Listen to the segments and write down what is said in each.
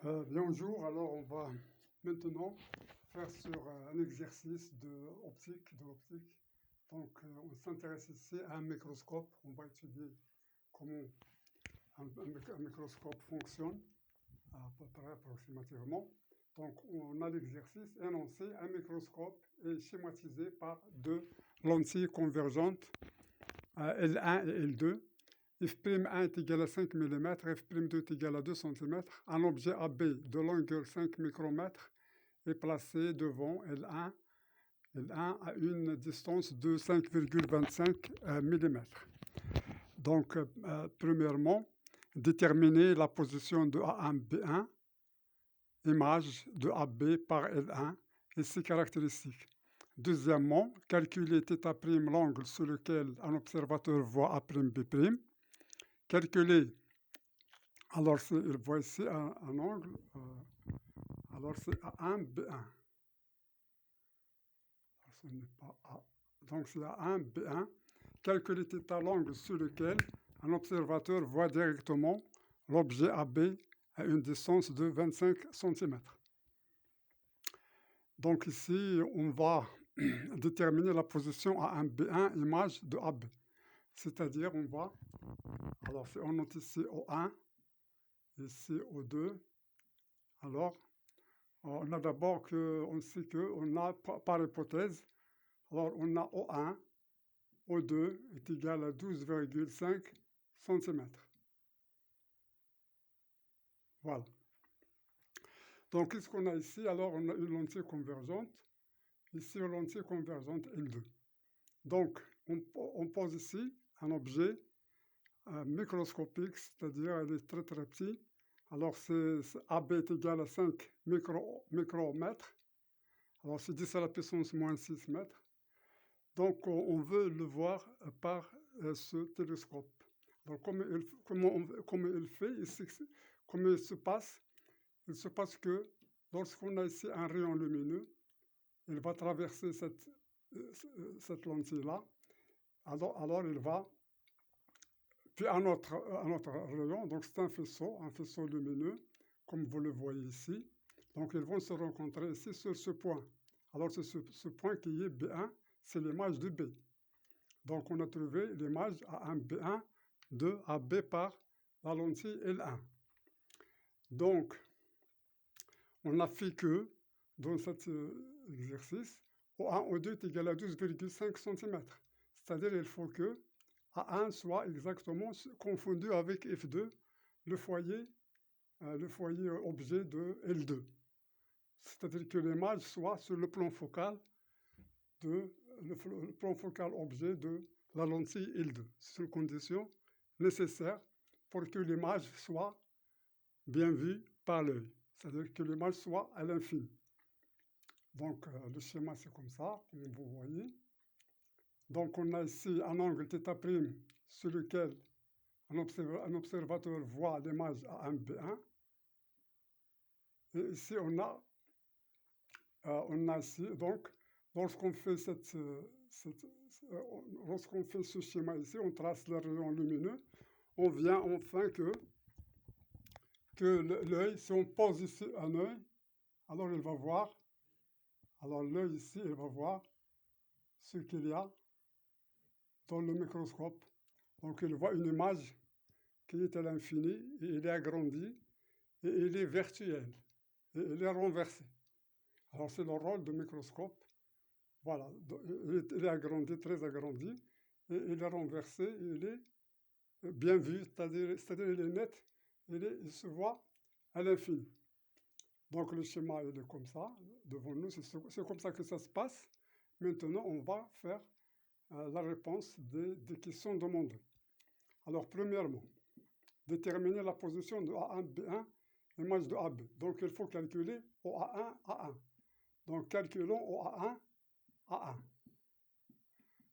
Bonjour, alors on va maintenant faire sur un exercice de l'optique. Donc on s'intéresse ici à un microscope, on va étudier comment un microscope fonctionne, à peu près approximativement. Donc on a l'exercice énoncé, un microscope est schématisé par deux lentilles convergentes, L1 et L2. F'1 est égal à 5 mm, F'2 est égal à 2 cm. Un objet AB de longueur 5 micromètres est placé devant L1 à une distance de 5,25 mm. Donc, premièrement, déterminer la position de A1B1, image de AB par L1 et ses caractéristiques. Deuxièmement, calculer θ' l'angle sur lequel un observateur voit A'B'. Calculer, alors il voit ici un angle, alors c'est A1B1. Ce n'est pas A. Donc c'est A1B1. Calculer θ l'angle sur lequel un observateur voit directement l'objet AB à une distance de 25 cm. Donc ici, on va déterminer la position A1B1, image de AB. C'est-à-dire, alors on note ici O1, ici O2. Alors, on a d'abord on sait qu'on a par hypothèse, alors on a O1, O2 est égal à 12,5 cm. Voilà. Donc, qu'est-ce qu'on a ici? Alors, on a une lentille convergente. Ici, une lentille convergente L2. Donc, on pose ici un objet microscopique, c'est-à-dire il est très très petit. Alors, AB est égal à 5 micromètres. Alors, c'est 10 à la puissance moins 6 mètres. Donc, on veut le voir par ce télescope. Donc, comment il fait, comment il se passe? Il se passe que lorsqu'on a ici un rayon lumineux, il va traverser cette lentille-là. Alors, il va, puis un autre rayon, donc c'est un faisceau lumineux, comme vous le voyez ici. Donc, ils vont se rencontrer ici sur ce point. Alors, c'est ce point qui est B1, c'est l'image de B. Donc, on a trouvé l'image A1B1 de AB par la lentille L1. Donc, on a fait que, dans cet exercice, O1, O2 est égal à 12,5 cm. C'est-à-dire qu'il faut que A1 soit exactement confondu avec F2, le foyer objet de L2. C'est-à-dire que l'image soit sur le plan focal objet de la lentille L2. C'est une condition nécessaire pour que l'image soit bien vue par l'œil. C'est-à-dire que l'image soit à l'infini. Donc, le schéma, c'est comme ça, comme vous voyez. Donc, on a ici un angle θ' sur lequel un observateur voit l'image A1B1. Et ici, on a ici, donc, lorsqu'on fait ce schéma ici, on trace le rayon lumineux, on vient enfin que l'œil, si on pose ici un œil, alors il va voir, alors l'œil ici, il va voir ce qu'il y a dans le microscope. Donc il voit une image qui est à l'infini, et il est agrandi, et il est virtuel, et il est renversé. Alors c'est le rôle du microscope. Voilà, il est agrandi, très agrandi, et il est renversé, et il est bien vu, c'est-à-dire il est net, il se voit à l'infini. Donc le schéma il est comme ça, devant nous, c'est comme ça que ça se passe. Maintenant, on va faire la réponse des questions demandées. Alors, premièrement, déterminer la position de A1B1, image de AB. Donc, il faut calculer OA1, A1. Donc, calculons OA1, A1.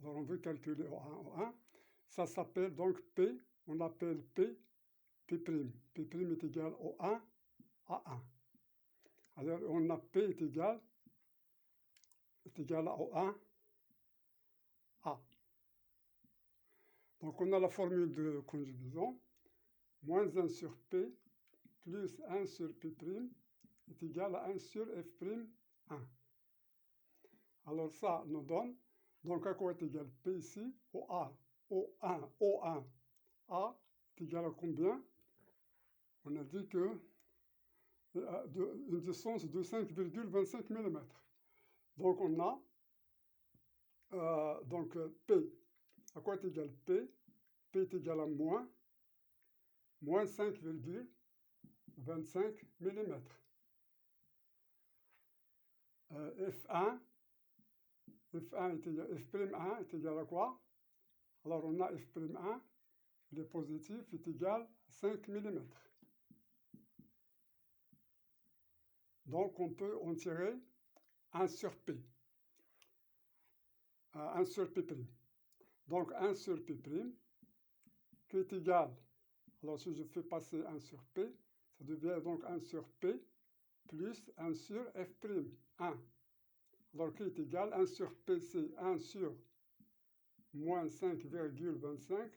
Alors, on veut calculer OA1, O1. Ça s'appelle donc P, on appelle P'. P' est égal au 1, A1. Alors, on a P est égal au 1, A. Donc, on a la formule de conjugaison, moins 1 sur P plus 1 sur P' est égal à 1 sur F'1. Alors ça nous donne, donc à quoi est égal P ici? OA, O1, A est égal à combien? On a dit que une distance de 5,25 mm. Donc on a P. À quoi est égal P? P est égal à moins 5,25 mm. F1 est égal, F'1 est égal à quoi? Alors on a F'1, il est positif, est égal à 5 mm. Donc on peut en tirer 1 sur P. 1 sur P'. Donc 1 sur P', qui est égal, alors si je fais passer 1 sur P, ça devient donc 1 sur P plus 1 sur F'1. Donc qui est égal, 1 sur P, c'est 1 sur moins 5,25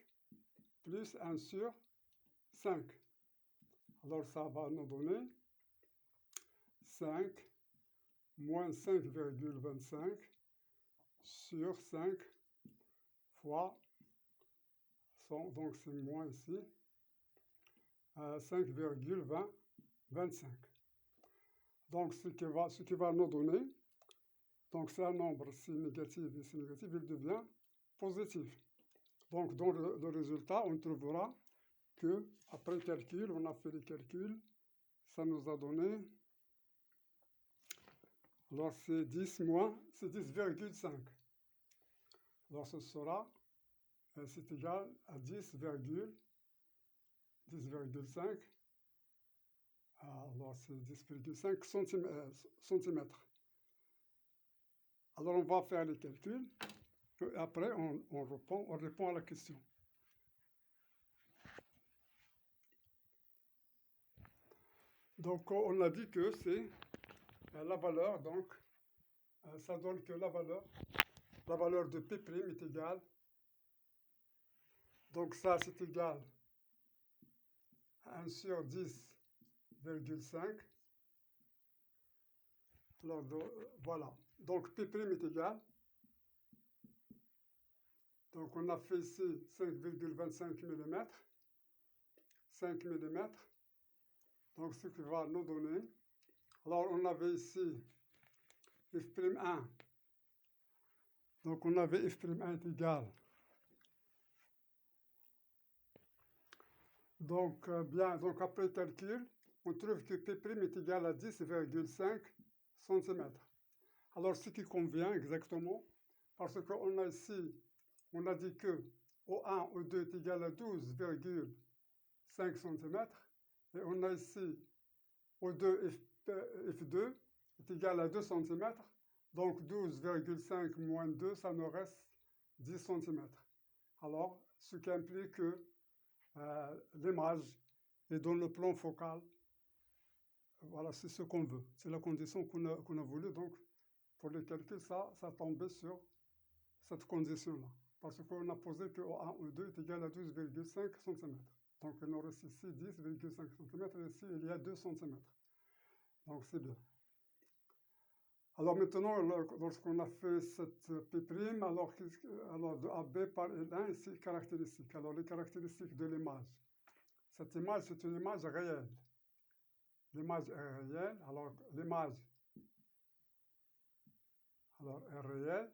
plus 1 sur 5. Alors ça va nous donner 5 moins 5,25 sur 5 fois 100, donc c'est moins ici, 5,25. Donc ce qui va nous donner, donc c'est un nombre, si négatif et si négatif, il devient positif. Donc dans le résultat, on trouvera que après calcul, on a fait les calculs, ça nous a donné, alors c'est 10,5. Alors ce sera, c'est égal à 10,5, alors c'est 10,5 centimètres. Alors on va faire les calculs, et après on répond à la question. Donc on a dit que c'est la valeur, donc ça donne que la valeur de P' est égale, donc ça c'est égal à 1 sur 10,5. Alors voilà, donc P' est égal, donc on a fait ici 5,25 mm, 5 mm, donc ce qui va nous donner, alors on avait ici F'1, donc on avait F'1 est égal, donc donc après calcul, on trouve que P' est égal à 10,5 cm. Alors ce qui convient exactement, parce qu'on a ici, on a dit que O1, O2 est égal à 12,5 cm, et on a ici O2, F2 est égal à 2 cm, donc 12,5 moins 2, ça nous reste 10 cm. Alors, ce qui implique que l'image est dans le plan focal. Voilà, c'est ce qu'on veut. C'est la condition qu'on a voulu. Donc, pour les calculs, ça tombait sur cette condition-là. Parce qu'on a posé que O1, O2 est égal à 12,5 cm. Donc, il nous reste ici 10,5 cm. Et ici, il y a 2 cm. Donc, c'est bien. Alors maintenant, lorsqu'on a fait cette P', alors de AB par L1, ici, caractéristiques. Alors, les caractéristiques de l'image. Cette image, c'est une image réelle. L'image est réelle, alors l'image est réelle,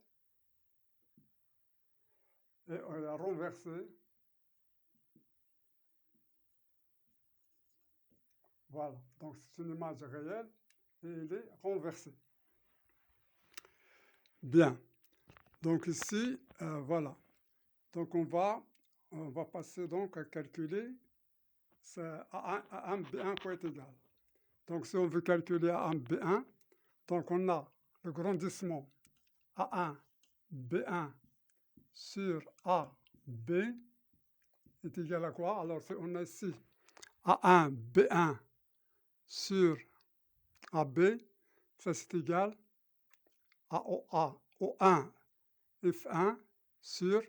et elle est renversée. Voilà, donc c'est une image réelle, et elle est renversée. Bien, donc ici, voilà. Donc on va passer donc à calculer A1 B1 quoi est égal. Donc si on veut calculer A1 B1, donc on a le grandissement A1 B1 sur AB est égal à quoi? Alors on a ici A1 B1 sur AB, ça c'est égal à O1 F1 sur,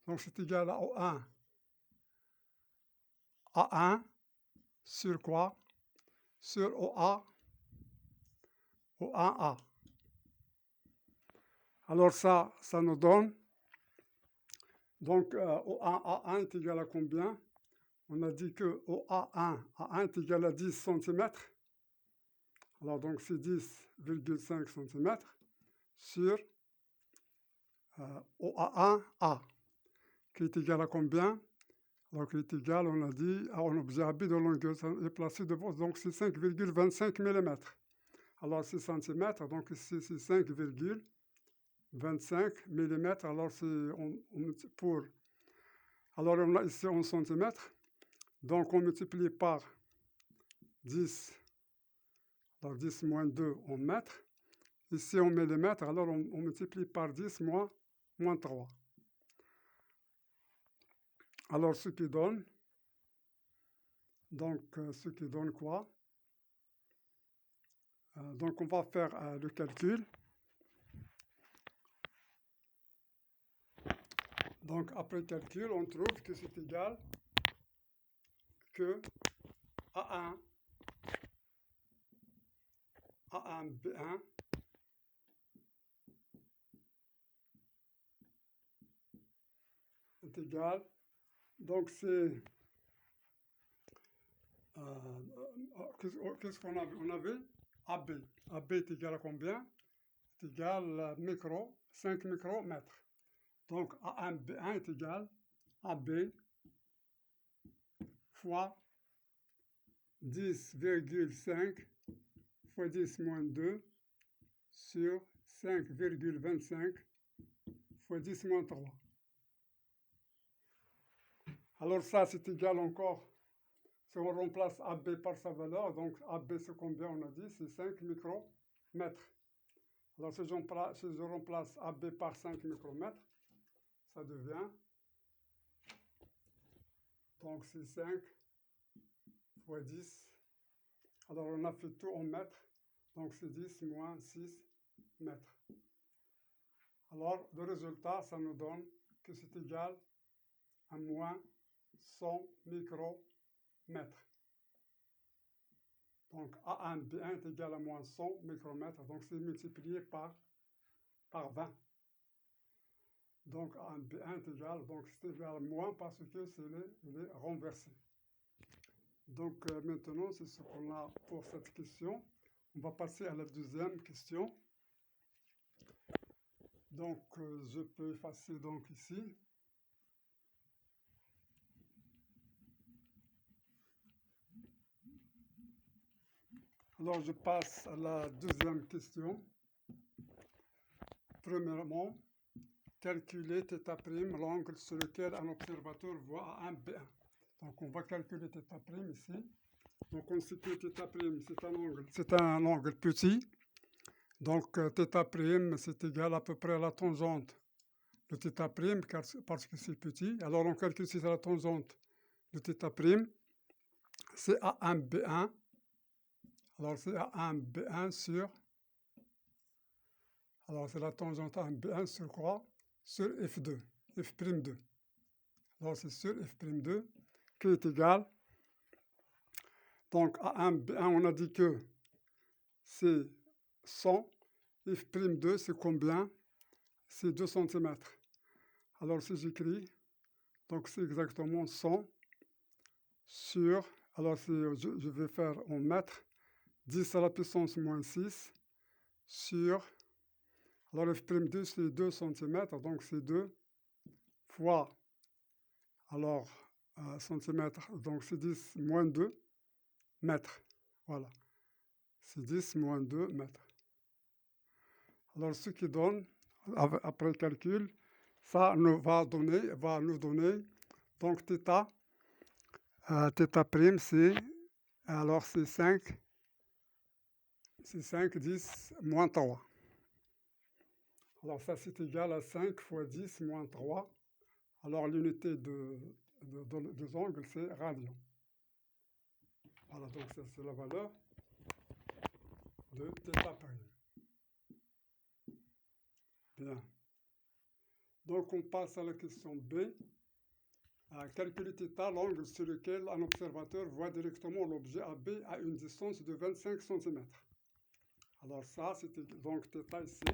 donc c'est égal à O1 A1 sur quoi? sur OA1A. Alors ça nous donne, donc OA1A1 est égal à combien? On a dit que OA1A1 est égal à 10 cm. Alors donc c'est 10,5 cm sur OA1A, qui est égal à combien? Donc il est égal, on a dit, à un objet à B de longueur est placé devant, donc c'est 5,25 mm. Alors c'est cm, donc ici c'est 5,25 mm. Alors alors on a ici en centimètres, donc on multiplie par 10, alors 10 moins 2 en mètres. Ici en millimètres, alors on multiplie par 10 moins 3. Alors ce qui donne, ce qui donne quoi? Donc on va faire le calcul. Donc après calcul, on trouve que c'est égal que A1 B1 est égal, donc c'est, qu'est-ce qu'on avait? On avait AB. AB est égal à combien? C'est égal à 5 micromètres. Donc A1 B1 est égal à AB fois 10,5 fois 10 moins 2 sur 5,25 fois 10 moins 3. Alors ça, c'est égal encore, si on remplace AB par sa valeur, donc AB c'est combien on a dit? C'est 5 micromètres. Alors si je remplace AB par 5 micromètres, ça devient, donc c'est 5 fois 10. Alors on a fait tout en mètres, donc c'est 10 moins 6 mètres. Alors le résultat, ça nous donne que c'est égal à moins 100 micromètres. Donc A1 B1 est égal à moins 100 micromètres, donc c'est multiplié par 20. Donc A1 B1 est égal, donc c'est égal à moins parce que il est renversé. Donc maintenant, c'est ce qu'on a pour cette question. On va passer à la deuxième question. Donc je peux effacer donc ici. Alors je passe à la deuxième question. Premièrement, calculer θ', l'angle sur lequel un observateur voit A1 B1. Donc on va calculer θ' ici. Donc on sait que θ' c'est un angle petit. Donc θ' c'est égal à peu près à la tangente de θ' parce que c'est petit. Alors on calcule si c'est la tangente de θ', c'est A1 B1. Alors c'est A1 B1 sur, alors c'est la tangente A1 B1 sur quoi? Sur F2, F'2. Alors c'est sur F'2 qui est égal, donc A1 B1 on a dit que c'est 100, F'2 c'est combien? C'est 2 cm. Alors si j'écris, donc c'est exactement 100 sur, alors je vais faire en mètres, 10 à la puissance moins 6 sur, alors F'2 c'est 2 cm, donc c'est 2 fois, alors centimètres, donc c'est 10 moins 2 mètres, voilà, c'est 10 moins 2 mètres. Alors ce qui donne, après le calcul, ça va nous donner, donc θ', c'est, alors c'est 5, 10 moins 3. Alors ça c'est égal à 5 fois 10 moins 3. Alors l'unité des angles c'est radian. Voilà, donc ça c'est la valeur de θ'. Bien. Donc on passe à la question B. Calculer θ, l'angle sur lequel un observateur voit directement l'objet AB à une distance de 25 cm. Alors ça, c'était donc θ ici.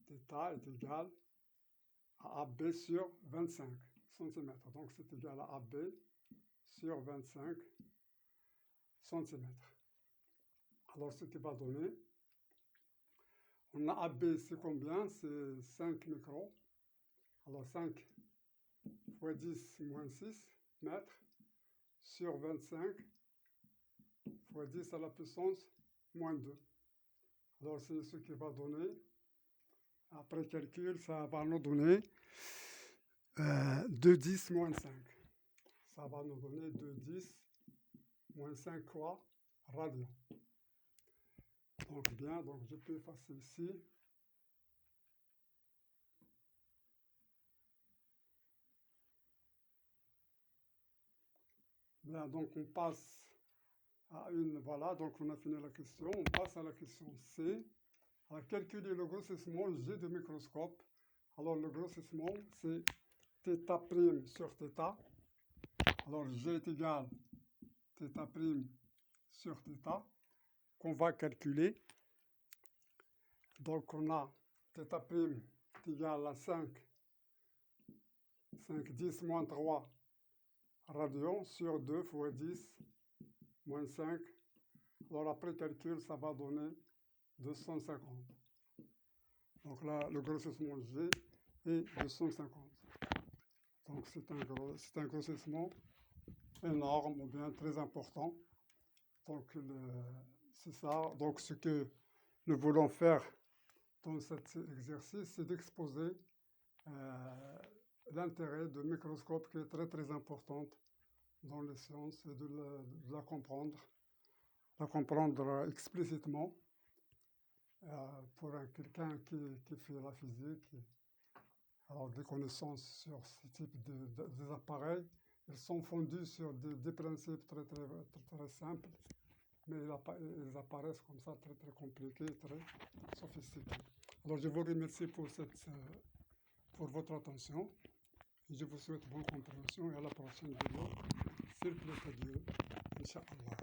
θ est égal à AB sur 25 cm. Donc c'est égal à AB sur 25 cm. Alors ce qui va donner, on a AB, c'est combien? C'est 5 microns. Alors 5 fois 10 moins 6 mètres sur 25 fois 10 à la puissance moins 2. Alors c'est ce qui va donner, après calcul, ça va nous donner 2,10 moins 5. Ça va nous donner 2,10 moins 5 quoi? Radians. Donc bien, donc je peux effacer ici. Bien, donc on passe à une, voilà, donc on a fini la question. On passe à la question C. Alors calculer le grossissement G de microscope. Alors le grossissement, c'est θ' sur θ. Alors G est égal à θ' sur θ, qu'on va calculer. Donc on a θ' est égal à 5 10 moins 3 radians sur 2 fois 10 moins 5. Alors après calcul, ça va donner 250. Donc là, le grossissement G est 250. Donc c'est un grossissement énorme ou bien très important. Donc c'est ça. Donc ce que nous voulons faire dans cet exercice, c'est d'exposer l'intérêt du microscope qui est très très important dans les sciences et de la comprendre explicitement pour quelqu'un qui fait la physique. Alors des connaissances sur ce type des appareils, ils sont fondus sur des principes très, très, très, très simples, mais ils apparaissent comme ça très très compliqués, très sophistiqués. Alors je vous remercie pour votre attention. Je vous souhaite bonne compréhension et à la prochaine vidéo. S'il plaît à Dieu, Inch'Allah.